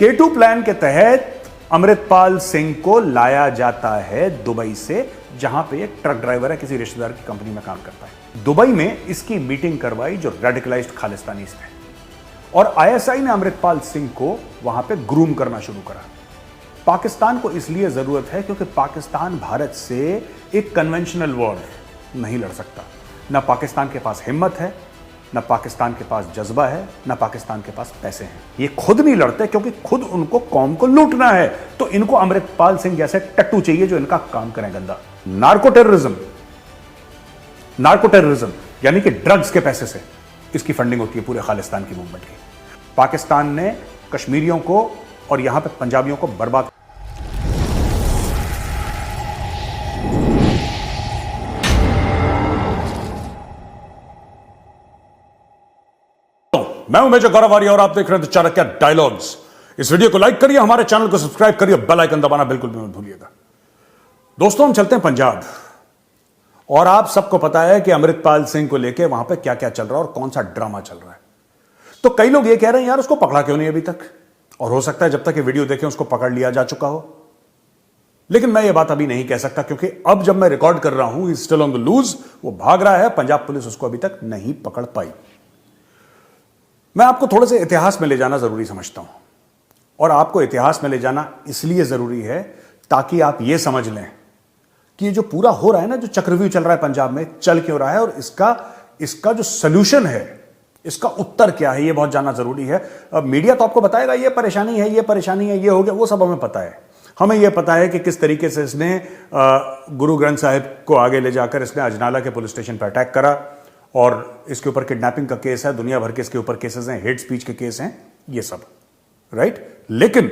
K2 plan के तहत अमृतपाल सिंह को लाया जाता है दुबई से, जहां पे एक ट्रक ड्राइवर है, किसी रिश्तेदार की कंपनी में काम करता है। दुबई में इसकी मीटिंग करवाई जो रेडिकलाइज्ड खालिस्तानीज थे, और आईएसआई ने अमृतपाल सिंह को वहां पे ग्रूम करना शुरू करा। पाकिस्तान को इसलिए जरूरत है क्योंकि पाकिस्तान भारत से एक कन्वेंशनल वॉर नहीं लड़ सकता। ना पाकिस्तान के पास हिम्मत है, ना पाकिस्तान के पास जज्बा है, ना पाकिस्तान के पास पैसे हैं। ये खुद नहीं लड़ते क्योंकि खुद उनको कौम को लूटना है, तो इनको अमृतपाल सिंह जैसे टट्टू चाहिए जो इनका काम करें गंदा। नार्को टेररिज्म यानी कि ड्रग्स के पैसे से इसकी फंडिंग होती है पूरे खालिस्तान की मूवमेंट की। पाकिस्तान ने कश्मीरियों को और यहां पे पंजाबियों को बर्बाद। मैं हूं मेजर गौरव आर्य और आप देख रहे हैं चाणक्य डायलॉग्स। इस वीडियो को लाइक करिए, हमारे चैनल को सब्सक्राइब करिए, बेल आइकन दबाना बिल्कुल भी मत भूलिएगा। दोस्तों, हम चलते हैं पंजाब, और आप सबको पता है कि अमृतपाल सिंह को लेकर वहां पे क्या क्या चल रहा है और कौन सा ड्रामा चल रहा है। तो कई लोग ये कह रहे हैं यार उसको पकड़ा क्यों नहीं अभी तक, और हो सकता है जब तक ये वीडियो देखें उसको पकड़ लिया जा चुका हो। लेकिन मैं ये बात अभी नहीं कह सकता क्योंकि अब जब मैं रिकॉर्ड कर रहा हूं, स्टिल ऑन द लूज, वो भाग रहा है। पंजाब पुलिस उसको अभी तक नहीं पकड़ पाई। मैं आपको थोड़े से इतिहास में ले जाना जरूरी समझता हूं, और आपको इतिहास में ले जाना इसलिए जरूरी है ताकि आप यह समझ लें कि ये जो पूरा हो रहा है ना, जो चक्रव्यूह चल रहा है पंजाब में, चल क्यों रहा है, और इसका जो सोल्यूशन है, इसका उत्तर क्या है, ये बहुत जानना जरूरी है। अब मीडिया तो आपको बताएगा ये परेशानी है, ये परेशानी है, ये हो गया, वो सब हमें पता है। हमें यह पता है कि किस तरीके से इसने गुरु ग्रंथ साहिब को आगे ले जाकर इसने अजनाला के पुलिस स्टेशन पर अटैक करा, और इसके ऊपर किडनैपिंग का केस है, दुनिया भर के इसके ऊपर केसेस हैं, हेट स्पीच के केस हैं, ये सब राइट। लेकिन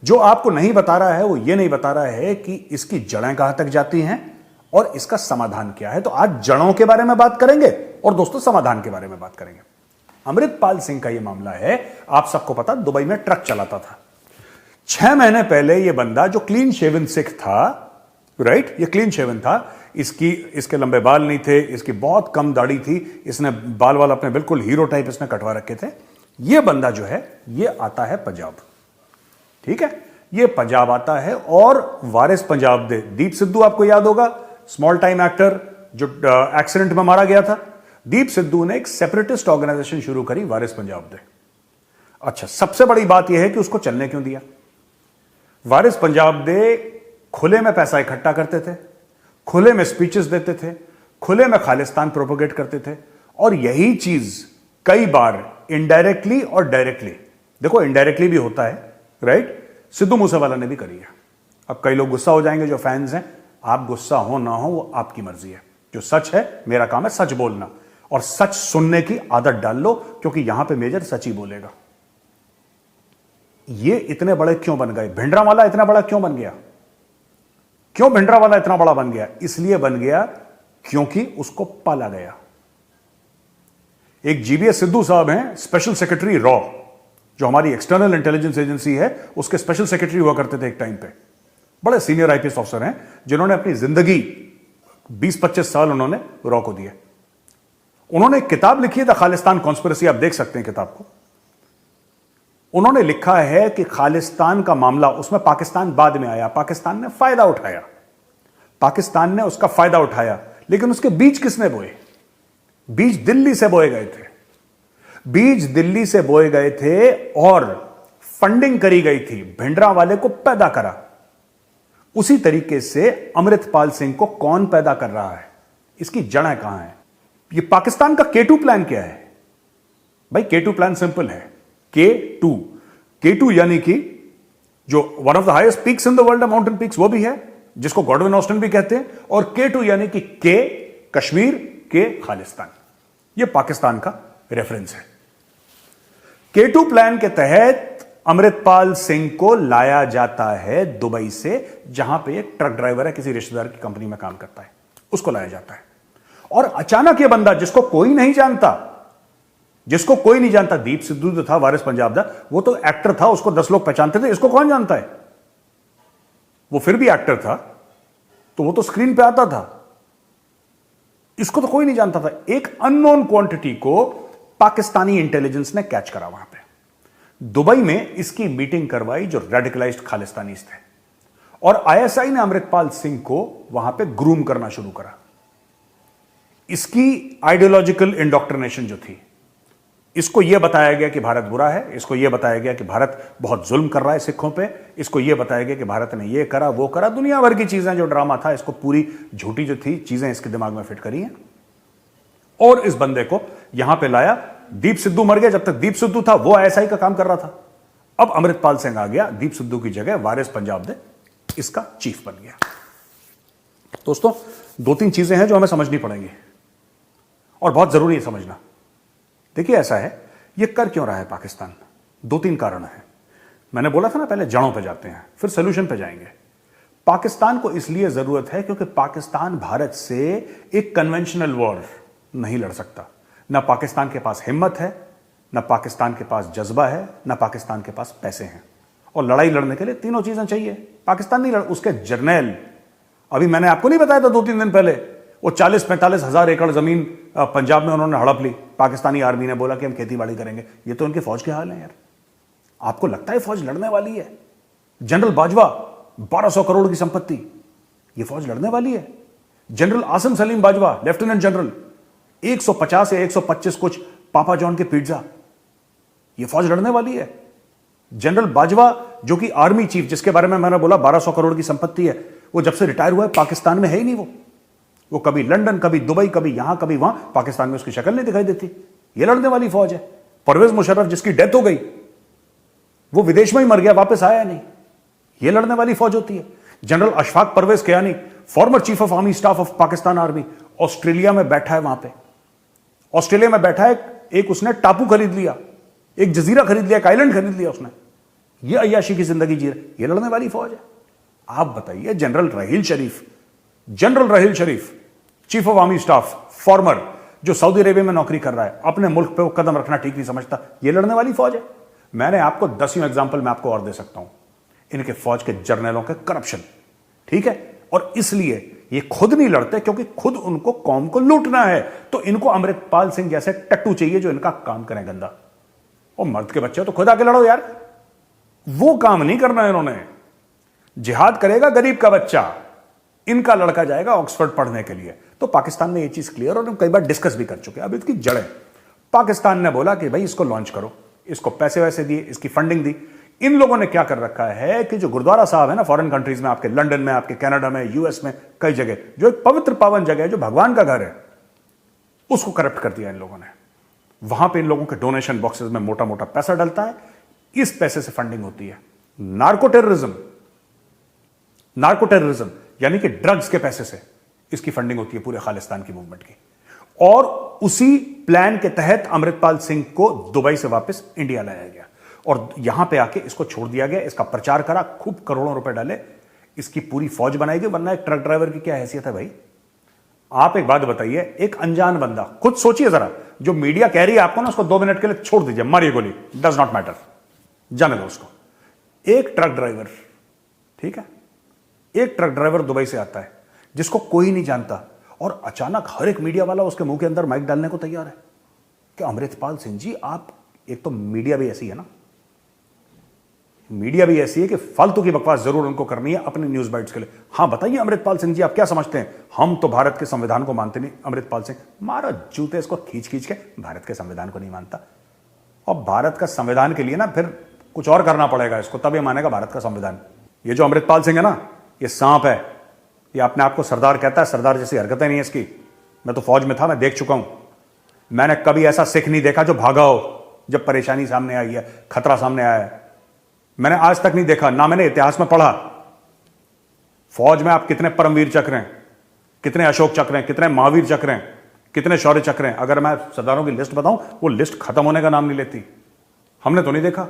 जो आपको नहीं बता रहा है वो ये नहीं बता रहा है कि इसकी जड़ें कहां तक जाती हैं और इसका समाधान क्या है। तो आज जड़ों के बारे में बात करेंगे और दोस्तों समाधान के बारे में बात करेंगे। अमृतपाल सिंह का यह मामला है, आप सबको पता, दुबई में ट्रक चलाता था। 6 महीने पहले यह बंदा जो क्लीन शेवन सिख था, राइट, ये क्लीन शेवन था, इसके लंबे बाल नहीं थे, इसकी बहुत कम दाढ़ी थी, इसने बाल वाल अपने बिल्कुल हीरो टाइप इसने कटवा रखे थे। यह बंदा जो है ये आता है पंजाब, ठीक है, ये पंजाब आता है, और वारिस पंजाब दे दीप सिद्धू आपको याद होगा, स्मॉल टाइम एक्टर जो एक्सीडेंट में मारा गया था। दीप सिद्धू ने एक सेपरेटिस्ट ऑर्गेनाइजेशन शुरू करी, वारिस पंजाब दे। अच्छा, सबसे बड़ी बात यह है कि उसको चलने क्यों दिया। वारिस पंजाब दे खुले में पैसा इकट्ठा करते थे, खुले में स्पीचेस देते थे, खुले में खालिस्तान प्रोपोगेट करते थे, और यही चीज कई बार इनडायरेक्टली और डायरेक्टली, देखो इनडायरेक्टली भी होता है, राइट, सिद्धू मूसेवाला ने भी करी है। अब कई लोग गुस्सा हो जाएंगे जो फैंस हैं, आप गुस्सा हो ना हो वो आपकी मर्जी है। जो सच है, मेरा काम है सच बोलना, और सच सुनने की आदत डाल लो, क्योंकि यहां पे मेजर सच ही बोलेगा। ये इतने बड़े क्यों बन गए, भिंडरावाला इतना बड़ा क्यों बन गया, क्यों भिंडरावाला इतना बड़ा बन गया? इसलिए बन गया क्योंकि उसको पाला गया। एक जीबीएस सिद्धू साहब हैं, स्पेशल सेक्रेटरी रॉ, जो हमारी एक्सटर्नल इंटेलिजेंस एजेंसी है, उसके स्पेशल सेक्रेटरी हुआ करते थे एक टाइम पे। बड़े सीनियर आईपीएस ऑफिसर हैं जिन्होंने अपनी जिंदगी 20-25 साल उन्होंने रॉ को दिए। उन्होंने एक किताब लिखी है द खालिस्तान कॉन्स्पिरेसी, आप देख सकते हैं किताब को। उन्होंने लिखा है कि खालिस्तान का मामला, उसमें पाकिस्तान बाद में आया, पाकिस्तान ने फायदा उठाया, पाकिस्तान ने उसका फायदा उठाया, लेकिन उसके बीज किसने बोए? बीज दिल्ली से बोए गए थे, बीज दिल्ली से बोए गए थे, और फंडिंग करी गई थी, भिंडरावाले को पैदा करा। उसी तरीके से अमृतपाल सिंह को कौन पैदा कर रहा है, इसकी जड़ें कहां है? ये पाकिस्तान का K2 प्लान क्या है भाई? K2 प्लान सिंपल है, K2 यानी कि जो one of the highest peaks in the world, mountain peaks, वो भी है, जिसको गॉडविन ऑस्टिन भी कहते हैं, और K2 यानी कि K कश्मीर, K खालिस्तान। ये पाकिस्तान का रेफरेंस है। K2 प्लान के तहत अमृतपाल सिंह को लाया जाता है दुबई से, जहां पे एक ट्रक ड्राइवर है, किसी रिश्तेदार की कंपनी में काम करता है, उसको लाया जाता है। और अचानक ये बंदा जिसको कोई नहीं जानता, जिसको कोई नहीं जानता, दीप सिद्धू जो था वारिस पंजाब दा, वो तो एक्टर था, उसको 10 लोग पहचानते थे, इसको कौन जानता है? वो फिर भी एक्टर था, तो वो तो स्क्रीन पे आता था, इसको तो कोई नहीं जानता था। एक अननोन क्वांटिटी को पाकिस्तानी इंटेलिजेंस ने कैच करा वहां पे। दुबई में इसकी मीटिंग करवाई जो रेडिकलाइज्ड खालिस्तानीज थे, और आईएसआई ने अमृतपाल सिंह को वहां पे ग्रूम करना शुरू करा। इसकी आइडियोलॉजिकल इंडोक्ट्रिनेशन जो थी, इसको यह बताया गया कि भारत बुरा है, इसको यह बताया गया कि भारत बहुत जुल्म कर रहा है सिखों पे, इसको यह बताया गया कि भारत ने यह करा वो करा, दुनिया भर की चीजें, जो ड्रामा था, इसको पूरी झूठी जो थी चीजें इसके दिमाग में फिट करी हैं, और इस बंदे को यहां पे लाया। दीप सिद्धू मर गया, जब तक दीप सिद्धू था वो आईएसआई का काम कर रहा था। अब अमृतपाल सिंह आ गया, दीप सिद्धू की जगह वारिस पंजाब दे इसका चीफ बन गया। दोस्तों, दो तीन चीजें हैं जो हमें समझनी पड़ेंगी और बहुत जरूरी है समझना। देखिए, ऐसा है, ये कर क्यों रहा है पाकिस्तान? दो तीन कारण है। मैंने बोला था ना, पहले जड़ों पे जाते हैं, फिर सोल्यूशन पे जाएंगे। पाकिस्तान को इसलिए जरूरत है क्योंकि पाकिस्तान भारत से एक कन्वेंशनल वॉर नहीं लड़ सकता। ना पाकिस्तान के पास हिम्मत है, ना पाकिस्तान के पास जज्बा है, ना पाकिस्तान के पास पैसे हैं। और लड़ाई लड़ने के लिए तीनों चीजें चाहिए। पाकिस्तान नहीं लड़, उसके जर्नैल, अभी मैंने आपको नहीं बताया था 2-3 दिन पहले, वो 40-45 हजार एकड़ जमीन पंजाब में उन्होंने हड़प ली। पाकिस्तानी आर्मी ने बोला कि हम खेतीबाड़ी करेंगे। ये तो उनके फौज के हाल है यार। आपको लगता है फौज लड़ने वाली है? जनरल बाजवा, 1200 करोड़ की संपत्ति, ये फौज लड़ने वाली है? General Asim Salim Bajwa, lieutenant general, 150 या 125 कुछ पापा जॉन के पिज्जा, ये फौज लड़ने वाली है? जनरल बाजवा जो कि आर्मी चीफ, जिसके बारे में मैंने बोला 1200 करोड़ की संपत्ति है, वो जब से रिटायर हुआ है पाकिस्तान में है ही नहीं। वो कभी लंदन, कभी दुबई, कभी यहां कभी वहां, पाकिस्तान में उसकी शक्ल नहीं दिखाई देती। ये लड़ने वाली फौज है? परवेज मुशर्रफ जिसकी डेथ हो गई, वो विदेश में ही मर गया, वापस आया नहीं, ये लड़ने वाली फौज होती है? General Ashfaq Parvez Kayani, former chief of army staff of Pakistan army, Australia में बैठा है। वहां पे ऑस्ट्रेलिया में बैठा है, एक उसने टापू खरीद लिया, एक जजीरा खरीद लिया, एक आइलैंड खरीद लिया उसने, ये अय्याशी की जिंदगी जी रहे। ये लड़ने वाली फौज है? आप बताइए। General Raheel Sharif, chief of army staff, farmer, जो सऊदी अरेबिया में नौकरी कर रहा है, अपने मुल्क पे वो कदम रखना ठीक नहीं समझता, ये लड़ने वाली फौज है? मैंने आपको 10 एग्जाम्पल मैं आपको और दे सकता हूं इनके फौज के जर्नलों के करप्शन, ठीक है? और इसलिए ये खुद नहीं लड़ते क्योंकि खुद उनको कौम को लूटना है। तो इनको अमृतपाल सिंह जैसे टट्टू चाहिए जो इनका काम करें गंदा। और मर्द के बच्चे तो खुद आके लड़ो यार, वो काम नहीं करना इन्होंने। जिहाद करेगा गरीब का बच्चा, इनका लड़का जाएगा ऑक्सफोर्ड पढ़ने के लिए। तो पाकिस्तान में ये चीज क्लियर, और हम कई बार डिस्कस भी कर चुके हैं। अब इसकी जड़ें, पाकिस्तान ने बोला कि भाई इसको लॉन्च करो, इसको पैसे वैसे दिए, इसकी फंडिंग दी। इन लोगों ने क्या कर रखा है कि जो गुरुद्वारा साहब है ना फॉरेन कंट्रीज में, आपके लंदन में, आपके कनाडा में, यूएस में, कई जगह, जो एक पवित्र पावन जगह है, जो भगवान का घर है, उसको करप्ट कर दिया इन लोगों ने। वहां पे इन लोगों के डोनेशन बॉक्सेस में मोटा मोटा पैसा डलता है, इस पैसे से फंडिंग होती है। नार्को टेररिज्म यानी कि ड्रग्स के पैसे से इसकी फंडिंग होती है पूरे खालिस्तान की मूवमेंट की। और उसी प्लान के तहत अमृतपाल सिंह को दुबई से वापस इंडिया लाया गया और यहां पे आके इसको छोड़ दिया गया, इसका प्रचार करा, खूब करोड़ों रुपए डाले, इसकी पूरी फौज बनाई गई। वरना एक ट्रक ड्राइवर की क्या हैसियत है भाई? आप एक बात बताइए, एक अनजान बंदा, खुद सोचिए जरा, जो मीडिया कह रही है आपको ना, उसको 2 मिनट के लिए छोड़ दीजिए, मारिए गोली, डज नॉट मैटर, जाने दो उसको। एक ट्रक ड्राइवर, ठीक है, एक ट्रक ड्राइवर दुबई से आता है जिसको कोई नहीं जानता, और अचानक हर एक मीडिया वाला उसके मुंह के अंदर माइक डालने को तैयार है कि अमृतपाल सिंह जी आप, एक तो मीडिया भी ऐसी है ना, मीडिया भी ऐसी है कि फालतू की बकवास जरूर उनको करनी है अपने न्यूज बाइट्स के लिए। हां बताइए अमृतपाल सिंह जी आप क्या समझते हैं? हम तो भारत के संविधान को मानते नहीं। अमृतपाल सिंह, मारो जूते इसको खींच खींच के, भारत के संविधान को नहीं मानता। और भारत का संविधान के लिए ना फिर कुछ और करना पड़ेगा इसको, तब ये मानेगा भारत का संविधान। ये जो अमृतपाल सिंह है ना, ये सांप है, ये अपने आप को सरदार कहता है, सरदार जैसी हरकतें नहीं है इसकी। मैं तो फौज में था, मैं देख चुका हूं। मैंने कभी ऐसा सिख नहीं देखा जो भागा हो जब परेशानी सामने आई है, खतरा सामने आया है। मैंने आज तक नहीं देखा, ना मैंने इतिहास में पढ़ा। फौज में आप कितने परमवीर चक्र हैं, कितने अशोक चक्र हैं, कितने महावीर चक्र हैं, कितने शौर्य चक्र हैं, अगर मैं सरदारों की लिस्ट बताऊं वो लिस्ट खत्म होने का नाम नहीं लेती। हमने तो नहीं देखा,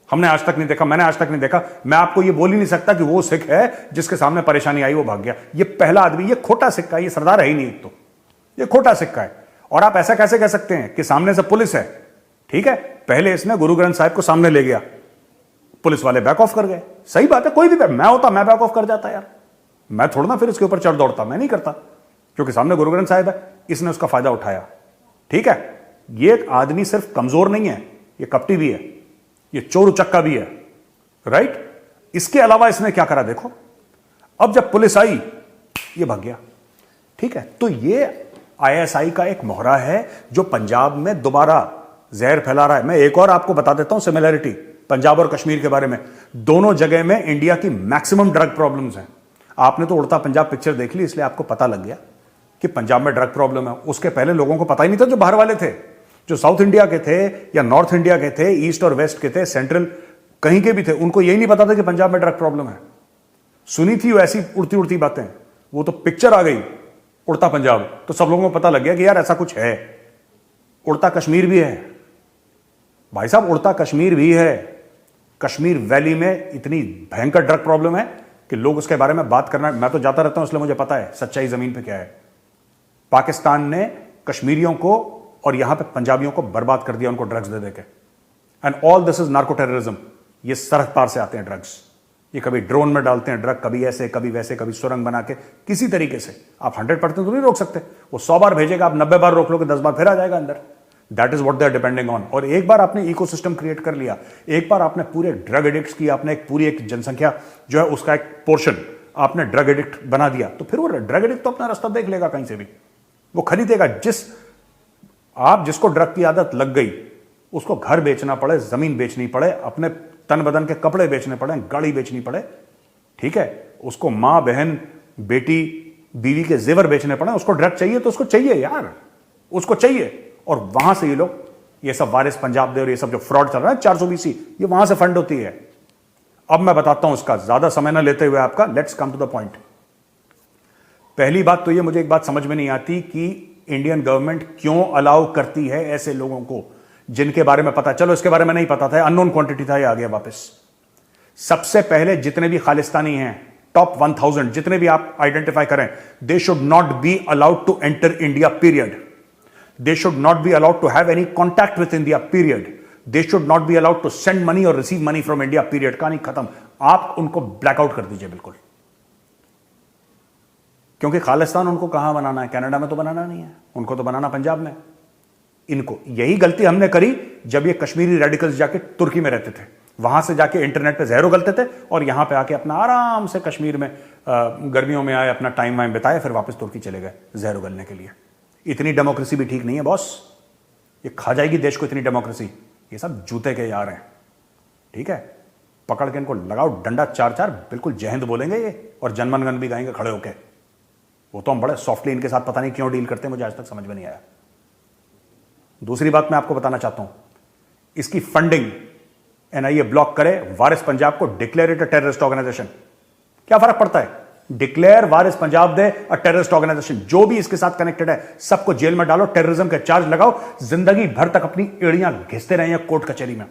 हमने आज तक नहीं देखा, मैंने आज तक नहीं देखा। मैं आपको ये बोल ही नहीं सकता कि वो सिख है जिसके सामने परेशानी आई वो भाग गया। ये पहला आदमी, ये खोटा सिक्का है, ये सरदार है ही नहीं, एक तो ये खोटा सिक्का है। और आप ऐसा कैसे कह सकते हैं कि सामने से पुलिस है? ठीक है, पहले इसने गुरु ग्रंथ साहिब को सामने ले गया, पुलिस वाले बैक ऑफ कर गए। सही बात है, कोई भी मैं होता मैं बैक ऑफ कर जाता यार, मैं थोड़ा ना फिर इसके ऊपर चढ़ दौड़ता, मैं नहीं करता, क्योंकि सामने गुरु ग्रंथ साहिब है, इसने उसका फायदा उठाया। ठीक है, ये एक आदमी सिर्फ कमजोर नहीं है, ये कपटी भी है। ये चोर उचक्का भी है, राइट? इसके अलावा इसने क्या करा देखो, अब जब पुलिस आई ये भाग गया, ठीक है? तो ये आईएसआई का एक मोहरा है जो पंजाब में दोबारा जहर फैला रहा है। मैं एक और आपको बता देता हूं सिमिलरिटी पंजाब और कश्मीर के बारे में। दोनों जगह में इंडिया की मैक्सिमम ड्रग प्रॉब्लम्स हैं। आपने तो उड़ता पंजाब पिक्चर देख ली, इसलिए आपको पता लग गया कि पंजाब में ड्रग प्रॉब्लम है। उसके पहले लोगों को पता ही नहीं था, जो बाहर वाले थे, जो साउथ इंडिया के थे या नॉर्थ इंडिया के थे, ईस्ट और वेस्ट के थे, सेंट्रल कहीं के भी थे, उनको यही नहीं पता था कि पंजाब में ड्रग प्रॉब्लम है। सुनी थी ऐसी उड़ती उड़ती बातें, वो तो पिक्चर आ गई उड़ता पंजाब, तो सब लोगों को पता लग गया कि यार ऐसा कुछ है। उड़ता कश्मीर भी है भाई साहब, उड़ता कश्मीर भी है। कश्मीर वैली में इतनी भयंकर ड्रग प्रॉब्लम है कि लोग उसके बारे में बात करना, मैं तो जाता रहता हूं इसलिए मुझे पता है सच्चाई जमीन पे क्या है। पाकिस्तान ने कश्मीरियों को और यहां पे पंजाबियों को बर्बाद कर दिया उनको ड्रग्स दे देके। And all this is narco terrorism. ये सरहद पार से आते हैं ड्रग्स, ये कभी ड्रोन में डालते हैं ड्रग, कभी ऐसे कभी वैसे, कभी सुरंग बना के, किसी तरीके से। आप 100% तो नहीं रोक सकते, वो 100 बार भेजेगा, आप 90 बार रोक लोगे, 10 बार फिर आ जाएगा अंदर। That is what they are depending on. और एक बार आपने इकोसिस्टम क्रिएट कर लिया, एक बार आपने पूरे ड्रग एडिक्ट्स की, आपने एक जनसंख्या जो है उसका एक पोर्शन आपने ड्रग एडिक्ट बना दिया, तो फिर वो ड्रग एडिक्ट तो अपना रास्ता देख लेगा कहीं से भी, वो खरीदेगा। जिसको ड्रग की आदत लग गई उसको घर बेचना पड़े, जमीन बेचनी पड़े, अपने तन बदन के कपड़े बेचने पड़े, गाड़ी बेचनी पड़े, ठीक है, उसको मां बहन बेटी बीवी के जेवर बेचने पड़े, उसको ड्रग चाहिए तो उसको चाहिए यार, उसको चाहिए। और वहां से ये लोग, ये सब वारिस पंजाब दे और ये सब जो फ्रॉड चल रहा है 420, ये वहां से फंड होती है। अब मैं बताता हूं उसका, ज्यादा समय ना लेते हुए आपका, let's come to the point. पहली बात तो ये, मुझे एक बात समझ में नहीं आती कि इंडियन गवर्नमेंट क्यों अलाउ करती है ऐसे लोगों को जिनके बारे में पता, चलो इसके बारे में नहीं पता था, अननोन क्वांटिटी था, ये आ गया वापस। सबसे पहले जितने भी खालिस्तानी हैं, टॉप 1000 जितने भी आप आइडेंटिफाई करें, they should not be allowed to enter India period. They should not be allowed to have any contact with India, period. They should not be allowed to send money or receive money from India, period. कहानी खत्म। आप उनको blackout कर दीजिए बिल्कुल, क्योंकि खालिस्तान उनको कहां बनाना है, कनाडा में तो बनाना नहीं है, उनको तो बनाना पंजाब में। इनको यही गलती हमने करी जब ये कश्मीरी रेडिकल्स जाके तुर्की में रहते थे, वहां से जाके इंटरनेट पे जहर उगलते थे और यहां पे आके अपना आराम से कश्मीर में गर्मियों में आए, अपना टाइम वाइम बिताए, फिर वापस तुर्की चले गए जहर उगलने के लिए। इतनी डेमोक्रेसी भी ठीक नहीं है बॉस, ये खा जाएगी देश को इतनी डेमोक्रेसी। ये सब जूते के यार हैं, ठीक है? पकड़ के इनको लगाओ डंडा 4-4, बिल्कुल जय हिंद बोलेंगे ये, और जनमन गन भी गाएंगे खड़े होके। वो तो हम बड़े सॉफ्टली इनके साथ पता नहीं क्यों डील करते हैं, मुझे आज तक समझ में नहीं आया। दूसरी बात मैं आपको बताना चाहता हूं, इसकी फंडिंग एनआईए ब्लॉक करे, वारिस पंजाब को declare it a terrorist organization, क्या फर्क पड़ता है? Declare Waris Punjab De a terrorist organization, जो भी इसके साथ कनेक्टेड है सबको जेल में डालो, टेररिज्म का चार्ज लगाओ, जिंदगी भर तक अपनी एड़ियां घिसते रहे कोर्ट कचहरी में।